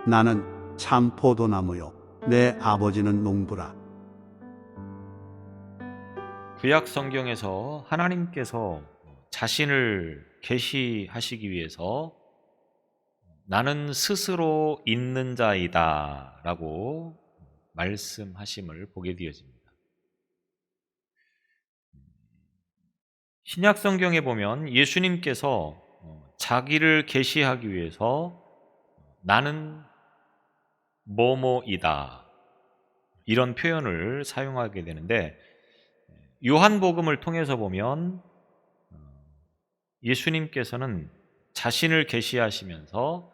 나는 참 포도나무요 내 아버지는 농부라. 구약 성경에서 하나님께서 자신을 계시하시기 위해서 나는 스스로 있는 자이다 라고 말씀하심을 보게 되어집니다. 신약 성경에 보면 예수님께서 자기를 계시하기 위해서 나는 뭐뭐이다 이런 표현을 사용하게 되는데, 요한복음을 통해서 보면 예수님께서는 자신을 계시하시면서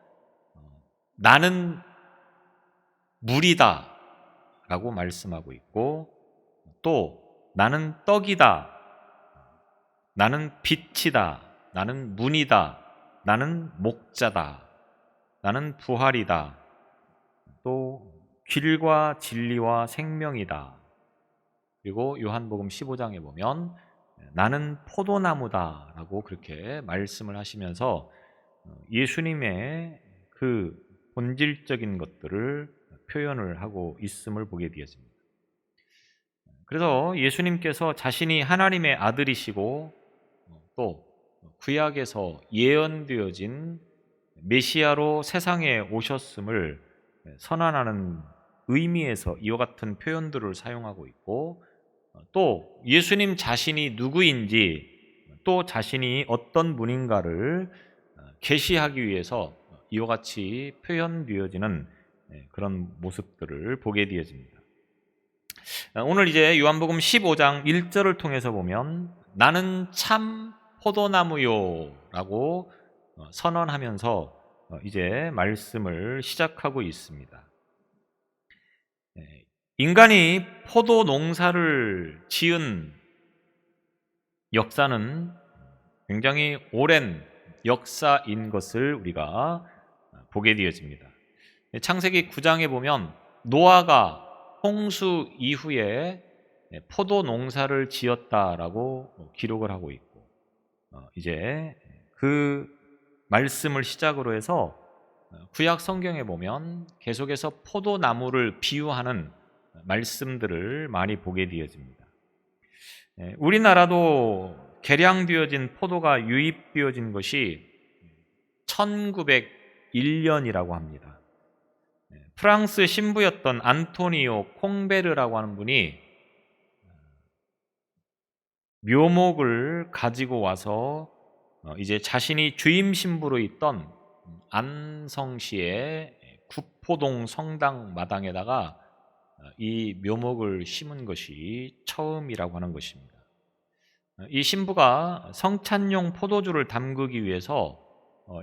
나는 물이다 라고 말씀하고 있고, 또 나는 떡이다, 나는 빛이다, 나는 문이다, 나는 목자다, 나는 부활이다, 또 길과 진리와 생명이다. 그리고 요한복음 15장에 보면 나는 포도나무다 라고 그렇게 말씀을 하시면서 예수님의 그 본질적인 것들을 표현을 하고 있음을 보게 되었습니다. 그래서 예수님께서 자신이 하나님의 아들이시고 또 구약에서 예언되어진 메시아로 세상에 오셨음을 선언하는 의미에서 이와 같은 표현들을 사용하고 있고, 또 예수님 자신이 누구인지 또 자신이 어떤 분인가를 계시하기 위해서 이와 같이 표현되어지는 그런 모습들을 보게 되어집니다. 오늘 이제 요한복음 15장 1절을 통해서 보면 나는 참 포도나무요 라고 선언하면서 이제 말씀을 시작하고 있습니다. 인간이 포도 농사를 지은 역사는 굉장히 오랜 역사인 것을 우리가 보게 되어집니다. 창세기 9장에 보면 노아가 홍수 이후에 포도 농사를 지었다라고 기록을 하고 있고, 이제 그 말씀을 시작으로 해서 구약 성경에 보면 계속해서 포도나무를 비유하는 말씀들을 많이 보게 되어집니다. 우리나라도 개량되어진 포도가 유입되어진 것이 1901년이라고 합니다. 프랑스 신부였던 안토니오 콩베르라고 하는 분이 묘목을 가지고 와서 이제 자신이 주임 신부로 있던 안성시의 구포동 성당 마당에다가 이 묘목을 심은 것이 처음이라고 하는 것입니다. 이 신부가 성찬용 포도주를 담그기 위해서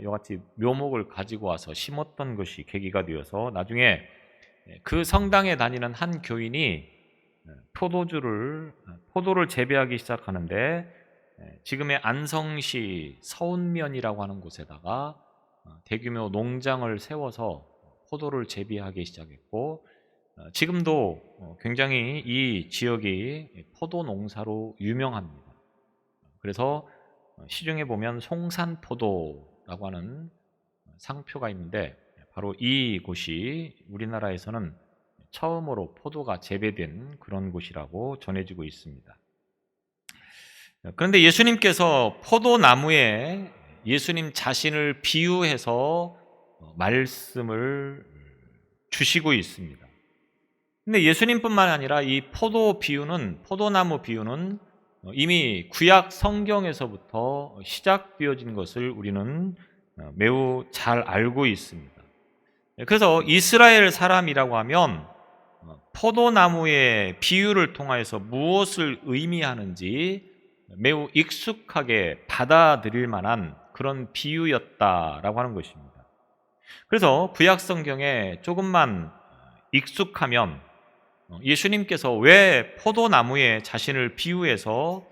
이와 같이 묘목을 가지고 와서 심었던 것이 계기가 되어서 나중에 그 성당에 다니는 한 교인이 포도를 재배하기 시작하는데, 지금의 안성시 서운면이라고 하는 곳에다가 대규모 농장을 세워서 포도를 재배하기 시작했고, 지금도 굉장히 이 지역이 포도 농사로 유명합니다. 그래서 시중에 보면 송산포도라고 하는 상표가 있는데, 바로 이곳이 우리나라에서는 처음으로 포도가 재배된 그런 곳이라고 전해지고 있습니다. 그런데 예수님께서 포도나무에 예수님 자신을 비유해서 말씀을 주시고 있습니다. 근데 예수님뿐만 아니라 이 포도나무 비유는 이미 구약 성경에서부터 시작되어진 것을 우리는 매우 잘 알고 있습니다. 그래서 이스라엘 사람이라고 하면 포도나무의 비유를 통하여서 무엇을 의미하는지 매우 익숙하게 받아들일 만한 그런 비유였다라고 하는 것입니다. 그래서 구약 성경에 조금만 익숙하면 예수님께서 왜 포도나무에 자신을 비유해서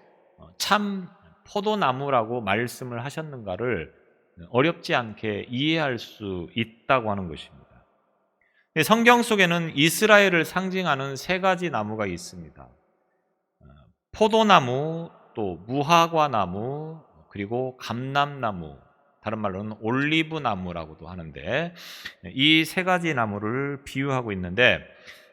참 포도나무라고 말씀을 하셨는가를 어렵지 않게 이해할 수 있다고 하는 것입니다. 성경 속에는 이스라엘을 상징하는 세 가지 나무가 있습니다. 포도나무, 또 무화과나무, 그리고 감람나무, 다른 말로는 올리브 나무라고도 하는데, 이 세 가지 나무를 비유하고 있는데,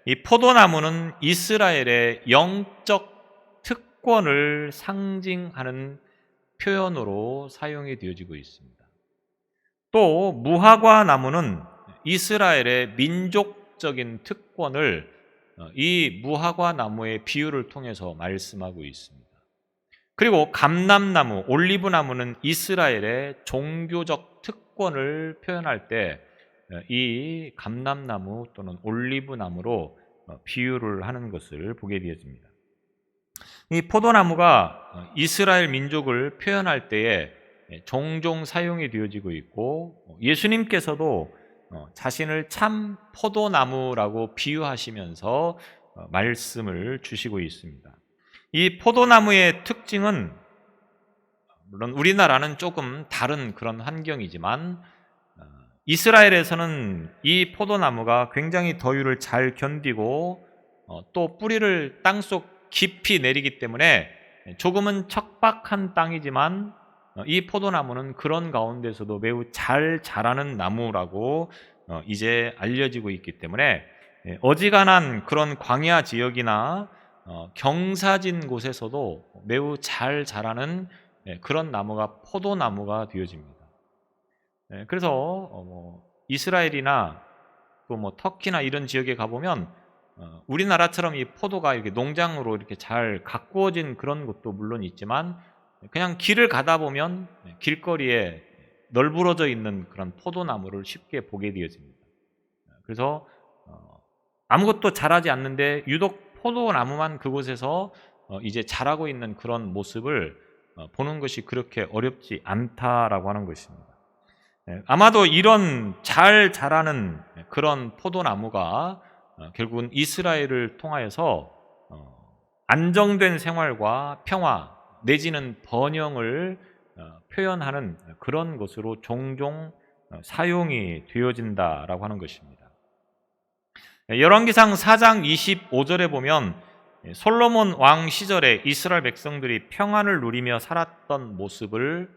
이 포도나무는 이스라엘의 영적 특권을 상징하는 표현으로 사용이 되어지고 있습니다. 또 무화과 나무는 이스라엘의 민족적인 특권을 이 무화과 나무의 비유를 통해서 말씀하고 있습니다. 그리고 감람나무, 올리브나무는 이스라엘의 종교적 특권을 표현할 때 이 감람나무 또는 올리브나무로 비유를 하는 것을 보게 되어집니다. 이 포도나무가 이스라엘 민족을 표현할 때에 종종 사용이 되어지고 있고, 예수님께서도 자신을 참 포도나무라고 비유하시면서 말씀을 주시고 있습니다. 이 포도나무의 특징은, 물론 우리나라는 조금 다른 그런 환경이지만 이스라엘에서는 이 포도나무가 굉장히 더위를 잘 견디고 또 뿌리를 땅속 깊이 내리기 때문에 조금은 척박한 땅이지만 이 포도나무는 그런 가운데서도 매우 잘 자라는 나무라고 이제 알려지고 있기 때문에 어지간한 그런 광야 지역이나 경사진 곳에서도 매우 잘 자라는 그런 나무가 포도나무가 되어집니다. 그래서 이스라엘이나 또 터키나 이런 지역에 가보면 우리나라처럼 이 포도가 이렇게 농장으로 이렇게 잘 가꾸어진 그런 곳도 물론 있지만, 그냥 길을 가다 보면 길거리에 널브러져 있는 그런 포도나무를 쉽게 보게 되어집니다. 그래서 아무것도 자라지 않는데 유독 포도나무만 그곳에서 이제 자라고 있는 그런 모습을 보는 것이 그렇게 어렵지 않다라고 하는 것입니다. 아마도 이런 잘 자라는 그런 포도나무가 결국은 이스라엘을 통하여서 안정된 생활과 평화 내지는 번영을 표현하는 그런 것으로 종종 사용이 되어진다라고 하는 것입니다. 열왕기상 4장 25절에 보면 솔로몬 왕 시절에 이스라엘 백성들이 평안을 누리며 살았던 모습을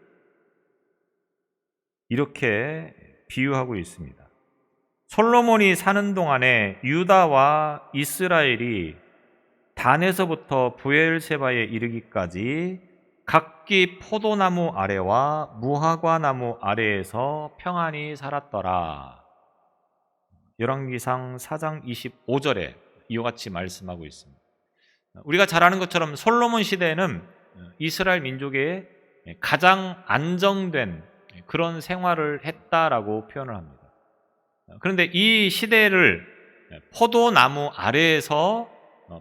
이렇게 비유하고 있습니다. 솔로몬이 사는 동안에 유다와 이스라엘이 단에서부터 브엘세바에 이르기까지 각기 포도나무 아래와 무화과 나무 아래에서 평안히 살았더라. 열왕기상 4장 25절에 이와 같이 말씀하고 있습니다. 우리가 잘 아는 것처럼 솔로몬 시대에는 이스라엘 민족의 가장 안정된 그런 생활을 했다라고 표현을 합니다. 그런데 이 시대를 포도나무 아래에서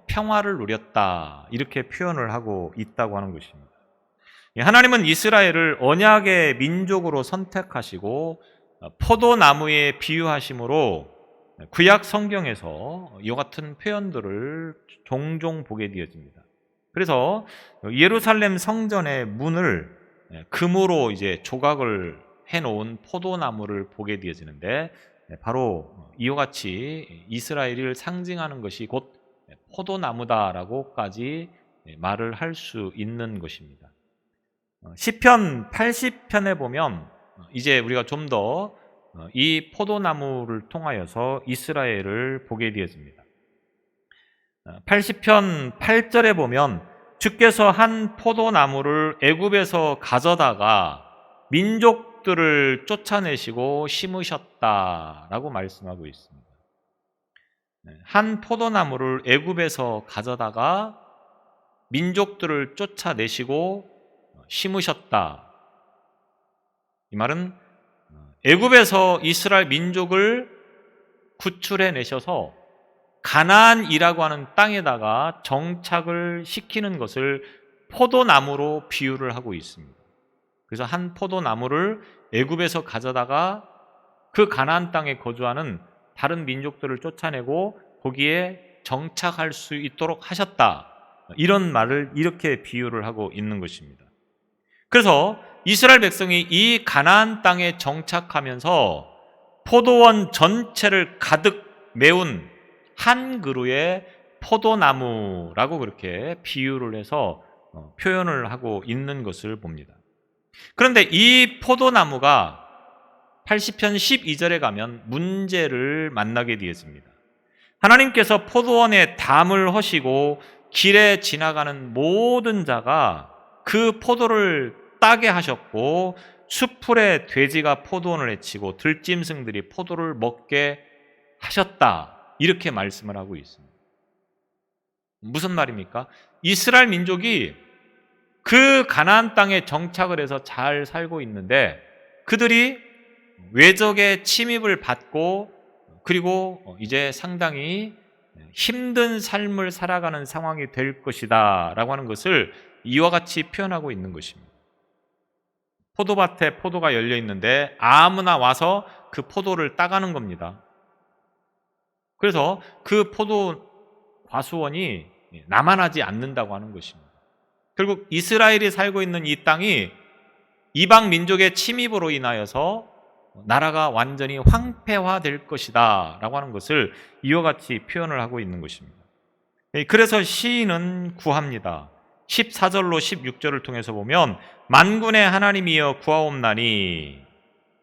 평화를 누렸다, 이렇게 표현을 하고 있다고 하는 것입니다. 하나님은 이스라엘을 언약의 민족으로 선택하시고 포도나무에 비유하심으로 구약 성경에서 이와 같은 표현들을 종종 보게 되어집니다. 그래서 예루살렘 성전의 문을 금으로 이제 조각을 해놓은 포도나무를 보게 되어지는데, 바로 이와 같이 이스라엘을 상징하는 것이 곧 포도나무다라고까지 말을 할 수 있는 것입니다. 시편 80편에 보면 이제 우리가 좀 더 이 포도나무를 통하여서 이스라엘을 보게 되어집니다. 80편 8절에 보면 주께서 한 포도나무를 애굽에서 가져다가 민족들을 쫓아내시고 심으셨다라고 말씀하고 있습니다. 한 포도나무를 애굽에서 가져다가 민족들을 쫓아내시고 심으셨다. 이 말은 애굽에서 이스라엘 민족을 구출해 내셔서 가나안이라고 하는 땅에다가 정착을 시키는 것을 포도나무로 비유를 하고 있습니다. 그래서 한 포도나무를 애굽에서 가져다가 그 가나안 땅에 거주하는 다른 민족들을 쫓아내고 거기에 정착할 수 있도록 하셨다, 이런 말을 이렇게 비유를 하고 있는 것입니다. 그래서 이스라엘 백성이 이 가나안 땅에 정착하면서 포도원 전체를 가득 메운 한 그루의 포도나무라고 그렇게 비유를 해서 표현을 하고 있는 것을 봅니다. 그런데 이 포도나무가 80편 12절에 가면 문제를 만나게 되었습니다. 하나님께서 포도원에 담을 허시고 길에 지나가는 모든 자가 그 포도를 따게 하셨고 숲풀의 돼지가 포도원을 해치고 들짐승들이 포도를 먹게 하셨다. 이렇게 말씀을 하고 있습니다. 무슨 말입니까? 이스라엘 민족이 그 가나안 땅에 정착을 해서 잘 살고 있는데 그들이 외적의 침입을 받고 그리고 이제 상당히 힘든 삶을 살아가는 상황이 될 것이다 라고 하는 것을 이와 같이 표현하고 있는 것입니다. 포도밭에 포도가 열려 있는데 아무나 와서 그 포도를 따가는 겁니다. 그래서 그 포도 과수원이 남아나지 않는다고 하는 것입니다. 결국 이스라엘이 살고 있는 이 땅이 이방 민족의 침입으로 인하여서 나라가 완전히 황폐화될 것이다 라고 하는 것을 이와 같이 표현을 하고 있는 것입니다. 그래서 시인은 구합니다. 14절로 16절을 통해서 보면 만군의 하나님이여 구하옵나니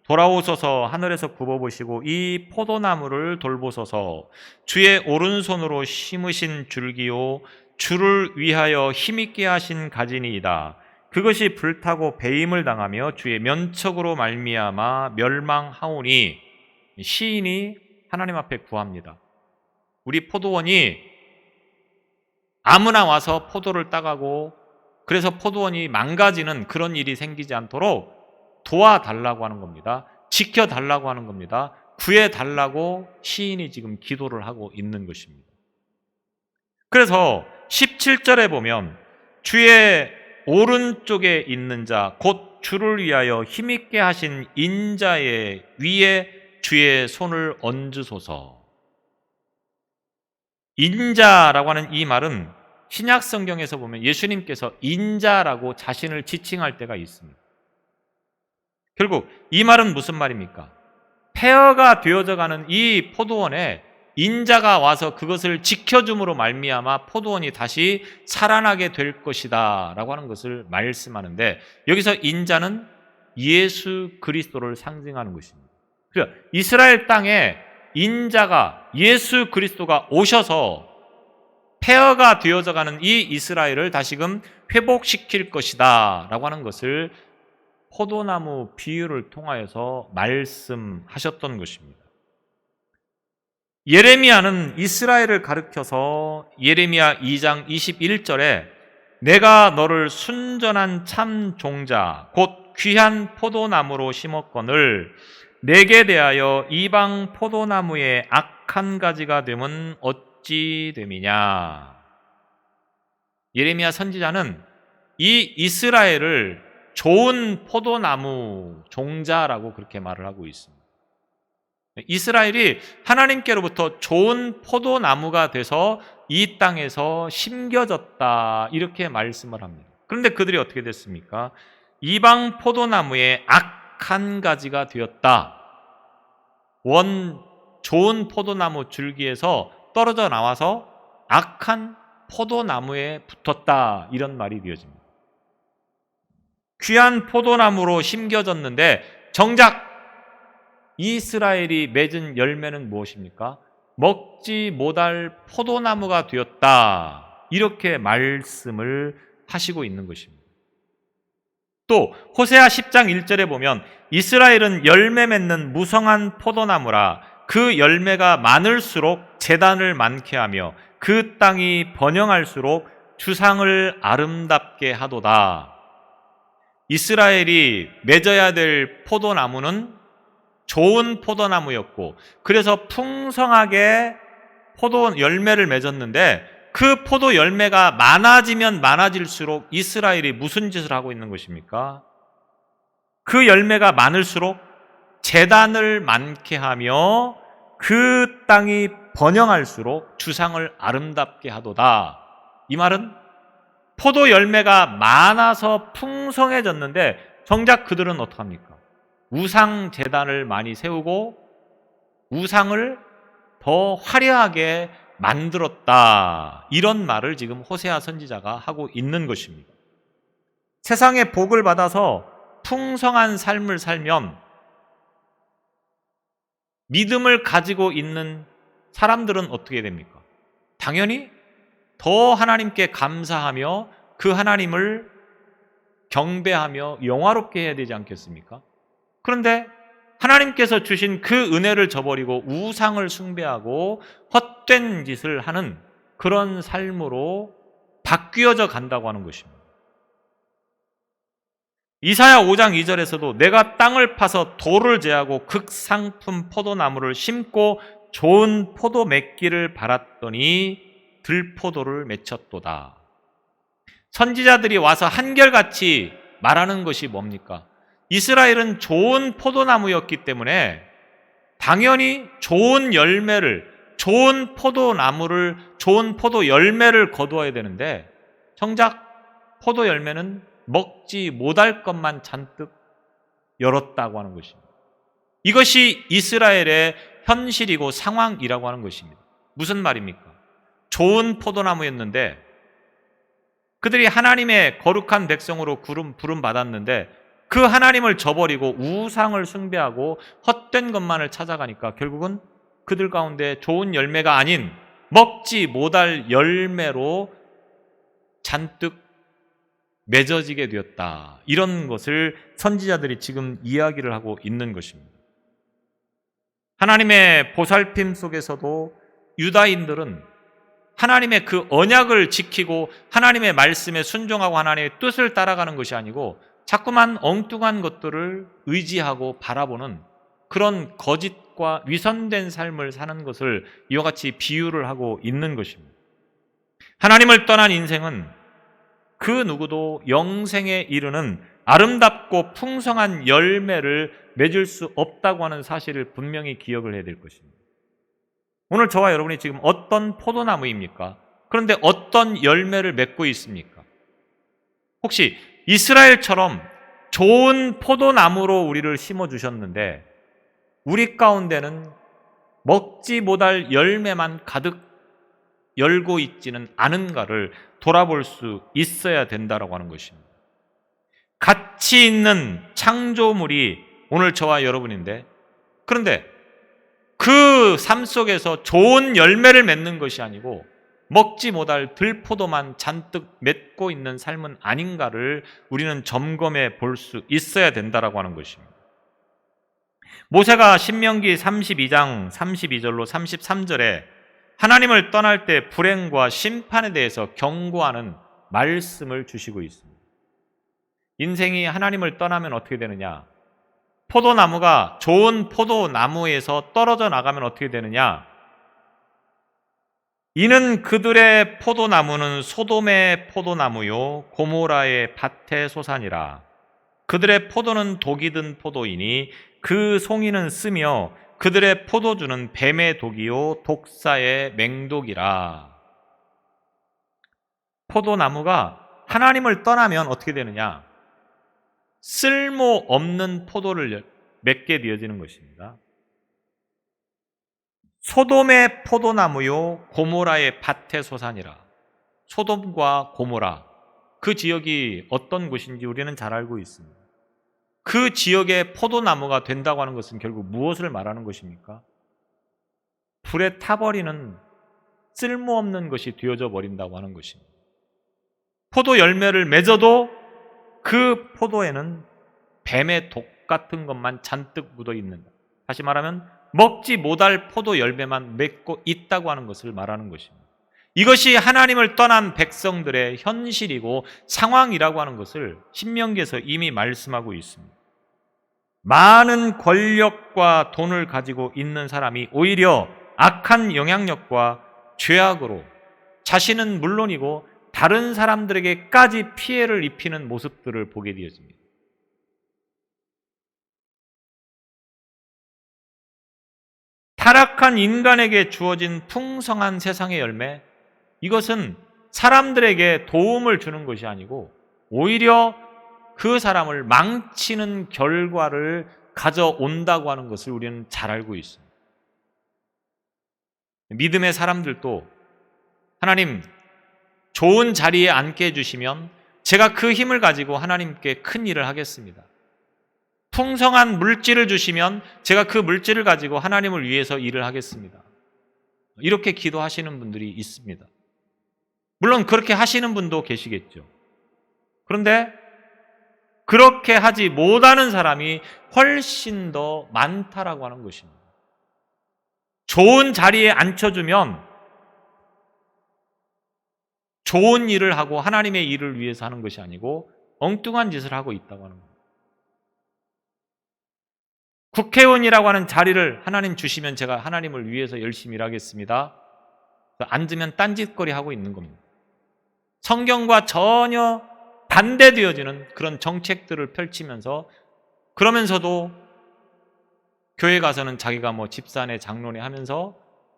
돌아오소서 하늘에서 굽어보시고 이 포도나무를 돌보소서 주의 오른손으로 심으신 줄기요 주를 위하여 힘있게 하신 가지니이다. 그것이 불타고 배임을 당하며 주의 면척으로 말미암아 멸망하오니 시인이 하나님 앞에 구합니다. 우리 포도원이 아무나 와서 포도를 따가고 그래서 포도원이 망가지는 그런 일이 생기지 않도록 도와달라고 하는 겁니다. 지켜달라고 하는 겁니다. 구해달라고 시인이 지금 기도를 하고 있는 것입니다. 그래서 17절에 보면 주의 오른쪽에 있는 자 곧 주를 위하여 힘있게 하신 인자의 위에 주의 손을 얹으소서. 인자라고 하는 이 말은 신약 성경에서 보면 예수님께서 인자라고 자신을 지칭할 때가 있습니다. 결국 이 말은 무슨 말입니까? 폐허가 되어져 가는 이 포도원에 인자가 와서 그것을 지켜줌으로 말미암아 포도원이 다시 살아나게 될 것이다 라고 하는 것을 말씀하는데 여기서 인자는 예수 그리스도를 상징하는 것입니다. 그래서 이스라엘 땅에 인자가 예수 그리스도가 오셔서 폐허가 되어져 가는 이 이스라엘을 다시금 회복시킬 것이다 라고 하는 것을 포도나무 비유를 통하여서 말씀하셨던 것입니다. 예레미야는 이스라엘을 가리켜서 예레미야 2장 21절에 내가 너를 순전한 참 종자 곧 귀한 포도나무로 심었거늘 내게 대하여 이방 포도나무의 악한 가지가 되면 어찌 됨이냐. 예레미야 선지자는 이 이스라엘을 좋은 포도나무 종자라고 그렇게 말을 하고 있습니다. 이스라엘이 하나님께로부터 좋은 포도나무가 돼서 이 땅에서 심겨졌다 이렇게 말씀을 합니다. 그런데 그들이 어떻게 됐습니까? 이방 포도나무의 악한 가지가 되었다. 좋은 포도나무 줄기에서 떨어져 나와서 악한 포도나무에 붙었다 이런 말이 되어집니다. 귀한 포도나무로 심겨졌는데 정작 이스라엘이 맺은 열매는 무엇입니까? 먹지 못할 포도나무가 되었다 이렇게 말씀을 하시고 있는 것입니다. 또 호세아 10장 1절에 보면 이스라엘은 열매 맺는 무성한 포도나무라 그 열매가 많을수록 재단을 많게 하며 그 땅이 번영할수록 주상을 아름답게 하도다. 이스라엘이 맺어야 될 포도나무는 좋은 포도나무였고 그래서 풍성하게 포도 열매를 맺었는데 그 포도 열매가 많아지면 많아질수록 이스라엘이 무슨 짓을 하고 있는 것입니까? 그 열매가 많을수록 재단을 많게 하며 그 땅이 번영할수록 주상을 아름답게 하도다. 이 말은 포도 열매가 많아서 풍성해졌는데 정작 그들은 어떡합니까? 우상 재단을 많이 세우고 우상을 더 화려하게 만들었다. 이런 말을 지금 호세아 선지자가 하고 있는 것입니다. 세상의 복을 받아서 풍성한 삶을 살면 믿음을 가지고 있는 사람들은 어떻게 됩니까? 당연히 더 하나님께 감사하며 그 하나님을 경배하며 영화롭게 해야 되지 않겠습니까? 그런데 하나님께서 주신 그 은혜를 저버리고 우상을 숭배하고 헛된 짓을 하는 그런 삶으로 바뀌어져 간다고 하는 것입니다. 이사야 5장 2절에서도 내가 땅을 파서 돌을 제하고 극상품 포도나무를 심고 좋은 포도 맺기를 바랐더니 들포도를 맺혔도다. 선지자들이 와서 한결같이 말하는 것이 뭡니까? 이스라엘은 좋은 포도나무였기 때문에 당연히 좋은 열매를, 좋은 포도나무를, 좋은 포도 열매를 거두어야 되는데 정작 포도 열매는 먹지 못할 것만 잔뜩 열었다고 하는 것입니다. 이것이 이스라엘의 현실이고 상황이라고 하는 것입니다. 무슨 말입니까? 좋은 포도나무였는데 그들이 하나님의 거룩한 백성으로 부름 받았는데 그 하나님을 저버리고 우상을 숭배하고 헛된 것만을 찾아가니까 결국은 그들 가운데 좋은 열매가 아닌 먹지 못할 열매로 잔뜩 맺어지게 되었다. 이런 것을 선지자들이 지금 이야기를 하고 있는 것입니다. 하나님의 보살핌 속에서도 유다인들은 하나님의 그 언약을 지키고 하나님의 말씀에 순종하고 하나님의 뜻을 따라가는 것이 아니고 자꾸만 엉뚱한 것들을 의지하고 바라보는 그런 거짓과 위선된 삶을 사는 것을 이와 같이 비유를 하고 있는 것입니다. 하나님을 떠난 인생은 그 누구도 영생에 이르는 아름답고 풍성한 열매를 맺을 수 없다고 하는 사실을 분명히 기억을 해야 될 것입니다. 오늘 저와 여러분이 지금 어떤 포도나무입니까? 그런데 어떤 열매를 맺고 있습니까? 혹시 이스라엘처럼 좋은 포도나무로 우리를 심어주셨는데 우리 가운데는 먹지 못할 열매만 가득 열고 있지는 않은가를 돌아볼 수 있어야 된다고 하는 것입니다. 가치 있는 창조물이 오늘 저와 여러분인데 그런데 그 삶 속에서 좋은 열매를 맺는 것이 아니고 먹지 못할 들포도만 잔뜩 맺고 있는 삶은 아닌가를 우리는 점검해 볼 수 있어야 된다고 하는 것입니다. 모세가 신명기 32장 32절로 33절에 하나님을 떠날 때 불행과 심판에 대해서 경고하는 말씀을 주시고 있습니다. 인생이 하나님을 떠나면 어떻게 되느냐? 포도나무가 좋은 포도나무에서 떨어져 나가면 어떻게 되느냐? 이는 그들의 포도나무는 소돔의 포도나무요 고모라의 밭의 소산이라. 그들의 포도는 독이 든 포도이니 그 송이는 쓰며 그들의 포도주는 뱀의 독이요 독사의 맹독이라. 포도나무가 하나님을 떠나면 어떻게 되느냐? 쓸모없는 포도를 맺게 되어지는 것입니다. 소돔의 포도나무요 고모라의 밭의 소산이라. 소돔과 고모라, 그 지역이 어떤 곳인지 우리는 잘 알고 있습니다. 그 지역의 포도나무가 된다고 하는 것은 결국 무엇을 말하는 것입니까? 불에 타버리는 쓸모없는 것이 되어져 버린다고 하는 것입니다. 포도 열매를 맺어도 그 포도에는 뱀의 독 같은 것만 잔뜩 묻어 있는다. 다시 말하면 먹지 못할 포도 열매만 맺고 있다고 하는 것을 말하는 것입니다. 이것이 하나님을 떠난 백성들의 현실이고 상황이라고 하는 것을 신명기에서 이미 말씀하고 있습니다. 많은 권력과 돈을 가지고 있는 사람이 오히려 악한 영향력과 죄악으로 자신은 물론이고 다른 사람들에게까지 피해를 입히는 모습들을 보게 되어집니다. 타락한 인간에게 주어진 풍성한 세상의 열매, 이것은 사람들에게 도움을 주는 것이 아니고 오히려 그 사람을 망치는 결과를 가져온다고 하는 것을 우리는 잘 알고 있습니다. 믿음의 사람들도 하나님 좋은 자리에 앉게 해주시면 제가 그 힘을 가지고 하나님께 큰 일을 하겠습니다. 풍성한 물질을 주시면 제가 그 물질을 가지고 하나님을 위해서 일을 하겠습니다. 이렇게 기도하시는 분들이 있습니다. 물론 그렇게 하시는 분도 계시겠죠. 그런데 그렇게 하지 못하는 사람이 훨씬 더 많다라고 하는 것입니다. 좋은 자리에 앉혀주면 좋은 일을 하고 하나님의 일을 위해서 하는 것이 아니고 엉뚱한 짓을 하고 있다고 하는 겁니다. 국회의원이라고 하는 자리를 하나님 주시면 제가 하나님을 위해서 열심히 일하겠습니다. 앉으면 딴짓거리 하고 있는 겁니다. 성경과 전혀 반대되어지는 그런 정책들을 펼치면서 그러면서도 교회 가서는 자기가 뭐 집사네 장로네 하면서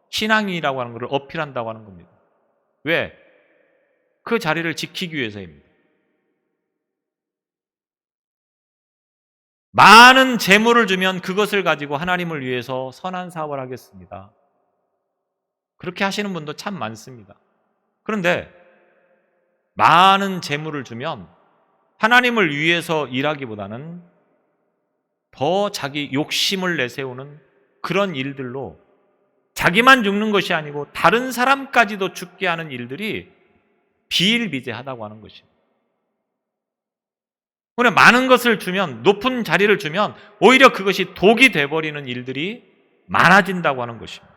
신앙이라고 하는 것을 어필한다고 하는 겁니다. 왜? 그 자리를 지키기 위해서입니다. 많은 재물을 주면 그것을 가지고 하나님을 위해서 선한 사업을 하겠습니다. 그렇게 하시는 분도 참 많습니다. 그런데 많은 재물을 주면 하나님을 위해서 일하기보다는 더 자기 욕심을 내세우는 그런 일들로 자기만 죽는 것이 아니고 다른 사람까지도 죽게 하는 일들이 비일비재하다고 하는 것입니다. 오늘 많은 것을 주면, 높은 자리를 주면 오히려 그것이 독이 돼버리는 일들이 많아진다고 하는 것입니다.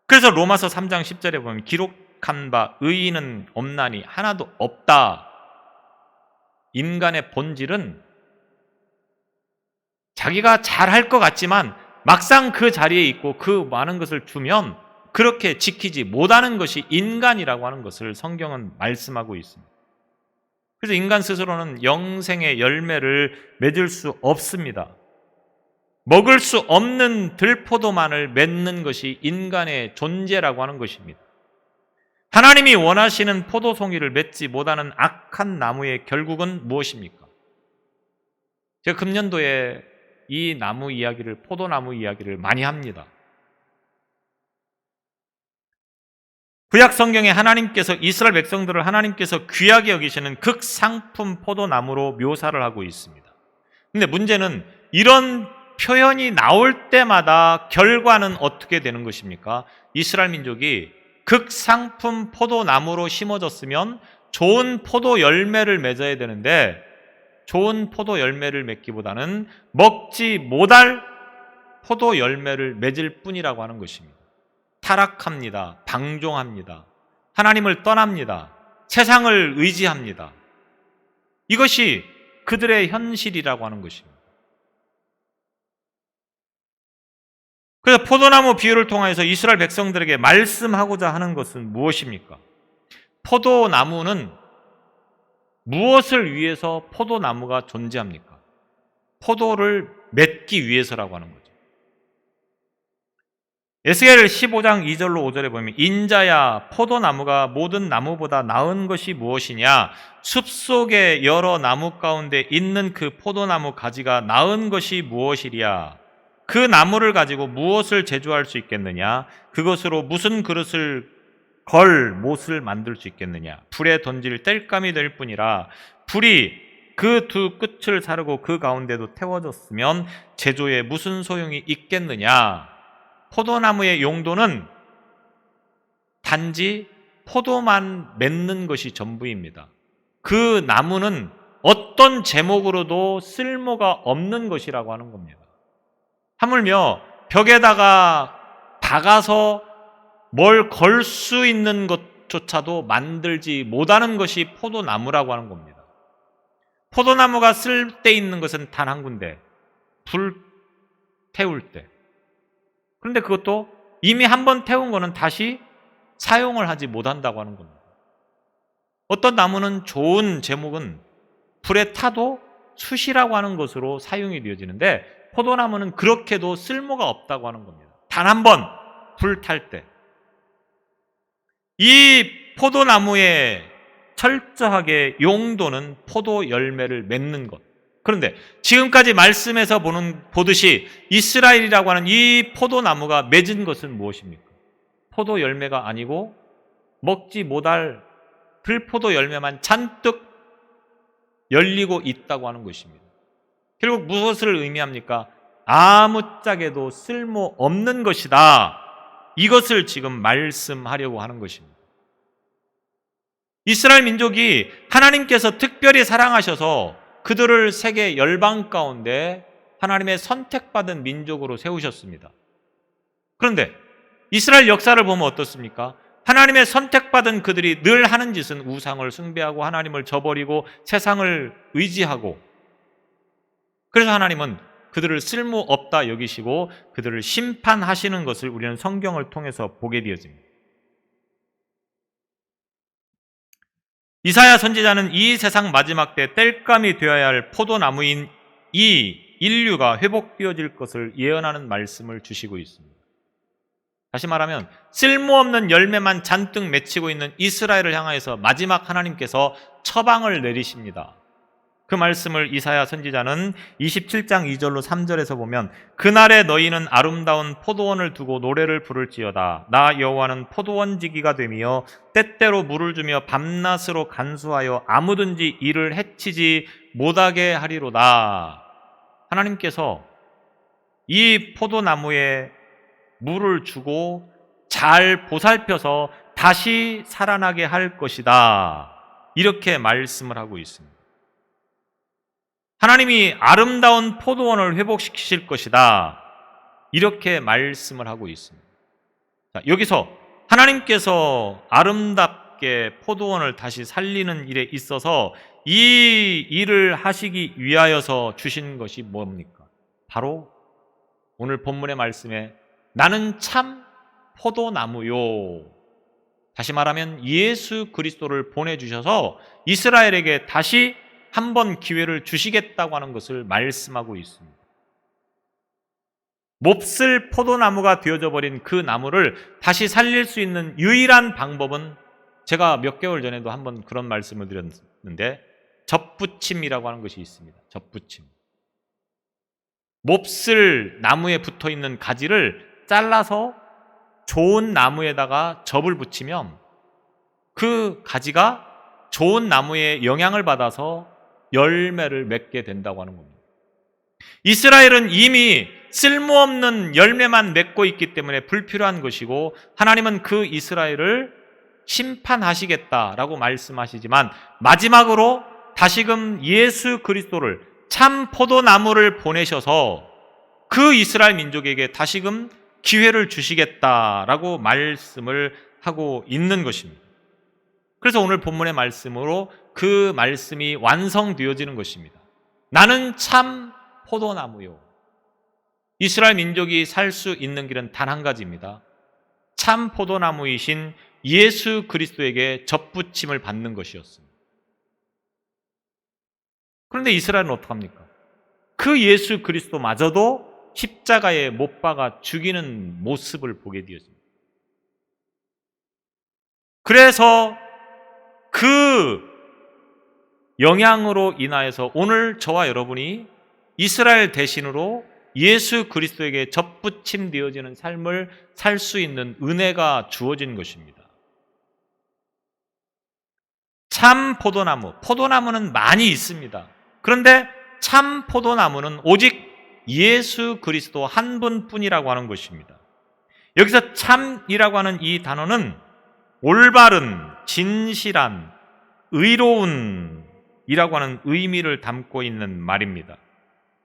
그래서 로마서 3장 10절에 보면 기록한 바 의인은 없나니 하나도 없다. 인간의 본질은 자기가 잘할 것 같지만 막상 그 자리에 있고 그 많은 것을 주면 그렇게 지키지 못하는 것이 인간이라고 하는 것을 성경은 말씀하고 있습니다. 그래서 인간 스스로는 영생의 열매를 맺을 수 없습니다. 먹을 수 없는 들포도만을 맺는 것이 인간의 존재라고 하는 것입니다. 하나님이 원하시는 포도송이를 맺지 못하는 악한 나무의 결국은 무엇입니까? 제가 금년도에 이 나무 이야기를, 포도나무 이야기를 많이 합니다. 구약 성경에 하나님께서 이스라엘 백성들을 하나님께서 귀하게 여기시는 극상품 포도나무로 묘사를 하고 있습니다. 근데 문제는 이런 표현이 나올 때마다 결과는 어떻게 되는 것입니까? 이스라엘 민족이 극상품 포도나무로 심어졌으면 좋은 포도 열매를 맺어야 되는데 좋은 포도 열매를 맺기보다는 먹지 못할 포도 열매를 맺을 뿐이라고 하는 것입니다. 타락합니다. 방종합니다. 하나님을 떠납니다. 세상을 의지합니다. 이것이 그들의 현실이라고 하는 것입니다. 그래서 포도나무 비유를 통해서 이스라엘 백성들에게 말씀하고자 하는 것은 무엇입니까? 포도나무는 무엇을 위해서 포도나무가 존재합니까? 포도를 맺기 위해서라고 하는 거죠. 에스겔 15장 2절로 5절에 보면 인자야 포도나무가 모든 나무보다 나은 것이 무엇이냐? 숲속의 여러 나무 가운데 있는 그 포도나무 가지가 나은 것이 무엇이랴? 그 나무를 가지고 무엇을 제조할 수 있겠느냐? 그것으로 무슨 그릇을 걸 못을 만들 수 있겠느냐? 불에 던질 땔감이 될 뿐이라 불이 그 두 끝을 사르고 그 가운데도 태워졌으면 제조에 무슨 소용이 있겠느냐? 포도나무의 용도는 단지 포도만 맺는 것이 전부입니다. 그 나무는 어떤 제목으로도 쓸모가 없는 것이라고 하는 겁니다. 하물며 벽에다가 박아서 뭘 걸 수 있는 것조차도 만들지 못하는 것이 포도나무라고 하는 겁니다. 포도나무가 쓸 데 있는 것은 단 한 군데, 불 태울 때. 그런데 그것도 이미 한번 태운 거는 다시 사용을 하지 못한다고 하는 겁니다. 어떤 나무는 좋은 제목은 불에 타도 숯이라고 하는 것으로 사용이 되어지는데 포도나무는 그렇게도 쓸모가 없다고 하는 겁니다. 단 한 번 불 탈 때. 이 포도나무의 철저하게 용도는 포도 열매를 맺는 것. 그런데 지금까지 말씀에서 보듯이 이스라엘이라고 하는 이 포도나무가 맺은 것은 무엇입니까? 포도 열매가 아니고 먹지 못할 들포도 열매만 잔뜩 열리고 있다고 하는 것입니다. 결국 무엇을 의미합니까? 아무짝에도 쓸모없는 것이다. 이것을 지금 말씀하려고 하는 것입니다. 이스라엘 민족이 하나님께서 특별히 사랑하셔서 그들을 세계 열방 가운데 하나님의 선택받은 민족으로 세우셨습니다. 그런데 이스라엘 역사를 보면 어떻습니까? 하나님의 선택받은 그들이 늘 하는 짓은 우상을 숭배하고 하나님을 저버리고 세상을 의지하고, 그래서 하나님은 그들을 쓸모없다 여기시고 그들을 심판하시는 것을 우리는 성경을 통해서 보게 되어집니다. 이사야 선지자는 이 세상 마지막 때 땔감이 되어야 할 포도나무인 이 인류가 회복되어질 것을 예언하는 말씀을 주시고 있습니다. 다시 말하면 쓸모없는 열매만 잔뜩 맺히고 있는 이스라엘을 향하여서 마지막 하나님께서 처방을 내리십니다. 그 말씀을 이사야 선지자는 27장 2절로 3절에서 보면, 그날에 너희는 아름다운 포도원을 두고 노래를 부를지어다. 나 여호와는 포도원지기가 되며 때때로 물을 주며 밤낮으로 간수하여 아무든지 이를 해치지 못하게 하리로다. 하나님께서 이 포도나무에 물을 주고 잘 보살펴서 다시 살아나게 할 것이다. 이렇게 말씀을 하고 있습니다. 하나님이 아름다운 포도원을 회복시키실 것이다. 이렇게 말씀을 하고 있습니다. 자, 여기서 하나님께서 아름답게 포도원을 다시 살리는 일에 있어서 이 일을 하시기 위하여서 주신 것이 뭡니까? 바로 오늘 본문의 말씀에 나는 참 포도나무요. 다시 말하면 예수 그리스도를 보내주셔서 이스라엘에게 다시 한 번 기회를 주시겠다고 하는 것을 말씀하고 있습니다. 몹쓸 포도나무가 되어져 버린 그 나무를 다시 살릴 수 있는 유일한 방법은, 제가 몇 개월 전에도 한번 그런 말씀을 드렸는데, 접붙임이라고 하는 것이 있습니다. 접붙임. 몹쓸 나무에 붙어 있는 가지를 잘라서 좋은 나무에다가 접을 붙이면 그 가지가 좋은 나무의 영향을 받아서 열매를 맺게 된다고 하는 겁니다. 이스라엘은 이미 쓸모없는 열매만 맺고 있기 때문에 불필요한 것이고, 하나님은 그 이스라엘을 심판하시겠다라고 말씀하시지만 마지막으로 다시금 예수 그리스도를 참 포도나무를 보내셔서 그 이스라엘 민족에게 다시금 기회를 주시겠다라고 말씀을 하고 있는 것입니다. 그래서 오늘 본문의 말씀으로 그 말씀이 완성되어지는 것입니다. 나는 참 포도나무요. 이스라엘 민족이 살 수 있는 길은 단 한 가지입니다. 참 포도나무이신 예수 그리스도에게 접붙임을 받는 것이었습니다. 그런데 이스라엘은 어떡합니까? 그 예수 그리스도마저도 십자가에 못 박아 죽이는 모습을 보게 되었습니다. 그래서 그 영향으로 인하여서 오늘 저와 여러분이 이스라엘 대신으로 예수 그리스도에게 접붙임 되어지는 삶을 살 수 있는 은혜가 주어진 것입니다. 참 포도나무, 포도나무는 많이 있습니다. 그런데 참 포도나무는 오직 예수 그리스도 한 분뿐이라고 하는 것입니다. 여기서 참이라고 하는 이 단어는 올바른, 진실한, 의로운 이라고 하는 의미를 담고 있는 말입니다.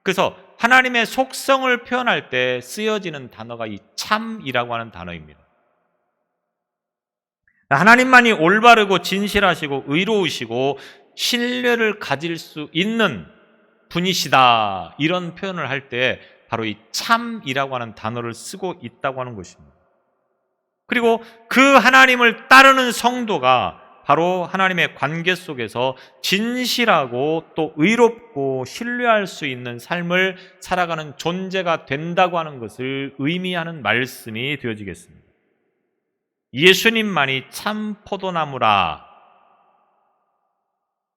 그래서 하나님의 속성을 표현할 때 쓰여지는 단어가 이 참이라고 하는 단어입니다. 하나님만이 올바르고 진실하시고 의로우시고 신뢰를 가질 수 있는 분이시다, 이런 표현을 할 때 바로 이 참이라고 하는 단어를 쓰고 있다고 하는 것입니다. 그리고 그 하나님을 따르는 성도가 바로 하나님의 관계 속에서 진실하고 또 의롭고 신뢰할 수 있는 삶을 살아가는 존재가 된다고 하는 것을 의미하는 말씀이 되어지겠습니다. 예수님만이 참 포도나무라.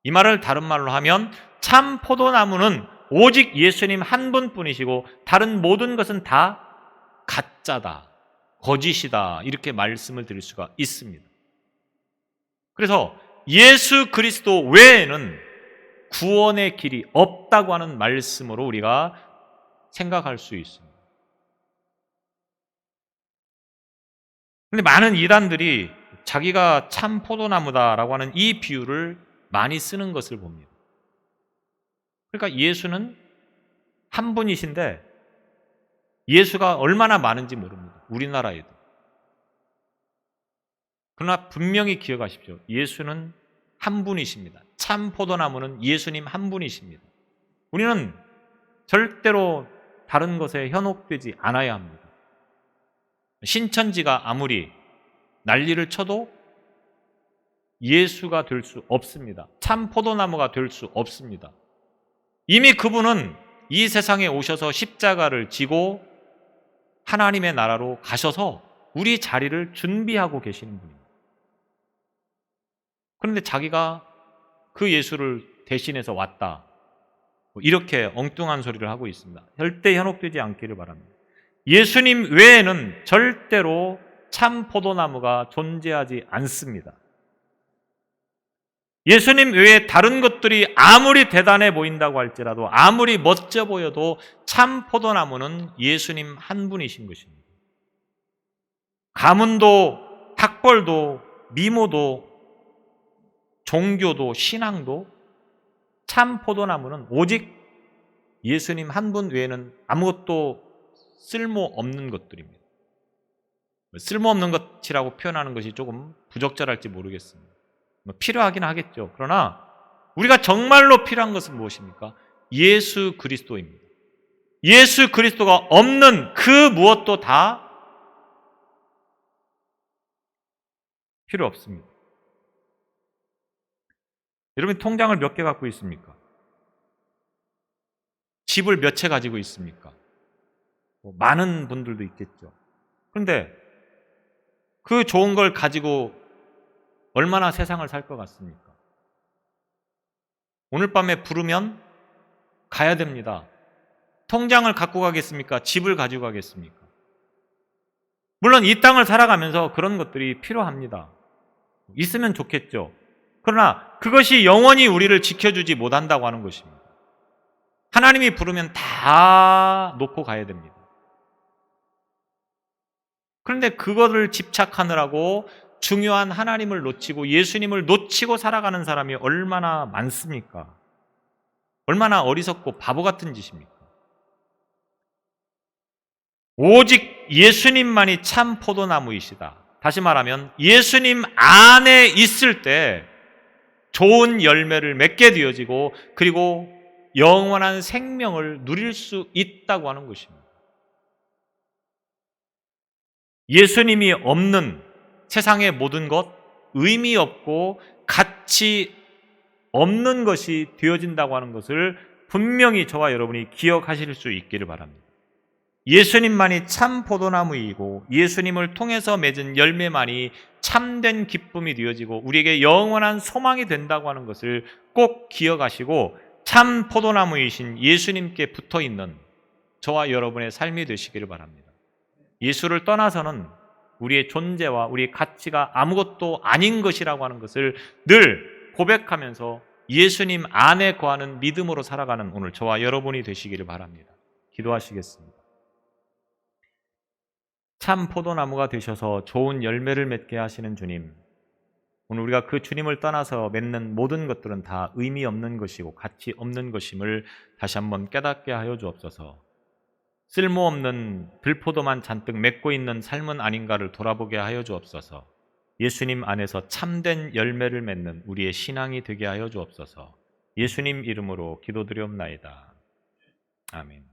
이 말을 다른 말로 하면 참 포도나무는 오직 예수님 한 분뿐이시고 다른 모든 것은 다 가짜다, 거짓이다, 이렇게 말씀을 드릴 수가 있습니다. 그래서 예수 그리스도 외에는 구원의 길이 없다고 하는 말씀으로 우리가 생각할 수 있습니다. 근데 많은 이단들이 자기가 참 포도나무다라고 하는 이 비유를 많이 쓰는 것을 봅니다. 그러니까 예수는 한 분이신데 예수가 얼마나 많은지 모릅니다. 우리나라에도. 그러나 분명히 기억하십시오. 예수는 한 분이십니다. 참 포도나무는 예수님 한 분이십니다. 우리는 절대로 다른 것에 현혹되지 않아야 합니다. 신천지가 아무리 난리를 쳐도 예수가 될 수 없습니다. 참 포도나무가 될 수 없습니다. 이미 그분은 이 세상에 오셔서 십자가를 지고 하나님의 나라로 가셔서 우리 자리를 준비하고 계시는 분입니다. 그런데 자기가 그 예수를 대신해서 왔다, 이렇게 엉뚱한 소리를 하고 있습니다. 절대 현혹되지 않기를 바랍니다. 예수님 외에는 절대로 참 포도나무가 존재하지 않습니다. 예수님 외에 다른 것들이 아무리 대단해 보인다고 할지라도, 아무리 멋져 보여도 참 포도나무는 예수님 한 분이신 것입니다. 가문도, 학벌도, 미모도, 종교도, 신앙도, 참 포도나무는 오직 예수님 한 분 외에는 아무것도 쓸모없는 것들입니다. 쓸모없는 것이라고 표현하는 것이 조금 부적절할지 모르겠습니다. 필요하긴 하겠죠. 그러나 우리가 정말로 필요한 것은 무엇입니까? 예수 그리스도입니다. 예수 그리스도가 없는 그 무엇도 다 필요 없습니다. 여러분, 통장을 몇 개 갖고 있습니까? 집을 몇 채 가지고 있습니까? 많은 분들도 있겠죠. 그런데 그 좋은 걸 가지고 얼마나 세상을 살 것 같습니까? 오늘 밤에 부르면 가야 됩니다. 통장을 갖고 가겠습니까? 집을 가지고 가겠습니까? 물론 이 땅을 살아가면서 그런 것들이 필요합니다. 있으면 좋겠죠. 그러나 그것이 영원히 우리를 지켜주지 못한다고 하는 것입니다. 하나님이 부르면 다 놓고 가야 됩니다. 그런데 그거를 집착하느라고 중요한 하나님을 놓치고 예수님을 놓치고 살아가는 사람이 얼마나 많습니까? 얼마나 어리석고 바보 같은 짓입니까? 오직 예수님만이 참 포도나무이시다. 다시 말하면 예수님 안에 있을 때 좋은 열매를 맺게 되어지고, 그리고 영원한 생명을 누릴 수 있다고 하는 것입니다. 예수님이 없는 세상의 모든 것, 의미 없고 가치 없는 것이 되어진다고 하는 것을 분명히 저와 여러분이 기억하실 수 있기를 바랍니다. 예수님만이 참 포도나무이고 예수님을 통해서 맺은 열매만이 참된 기쁨이 되어지고 우리에게 영원한 소망이 된다고 하는 것을 꼭 기억하시고, 참 포도나무이신 예수님께 붙어있는 저와 여러분의 삶이 되시기를 바랍니다. 예수를 떠나서는 우리의 존재와 우리의 가치가 아무것도 아닌 것이라고 하는 것을 늘 고백하면서 예수님 안에 거하는 믿음으로 살아가는 오늘 저와 여러분이 되시기를 바랍니다. 기도하시겠습니다. 참 포도나무가 되셔서 좋은 열매를 맺게 하시는 주님, 오늘 우리가 그 주님을 떠나서 맺는 모든 것들은 다 의미 없는 것이고 가치 없는 것임을 다시 한번 깨닫게 하여 주옵소서. 쓸모없는 들포도만 잔뜩 맺고 있는 삶은 아닌가를 돌아보게 하여 주옵소서. 예수님 안에서 참된 열매를 맺는 우리의 신앙이 되게 하여 주옵소서. 예수님 이름으로 기도드리옵나이다. 아멘.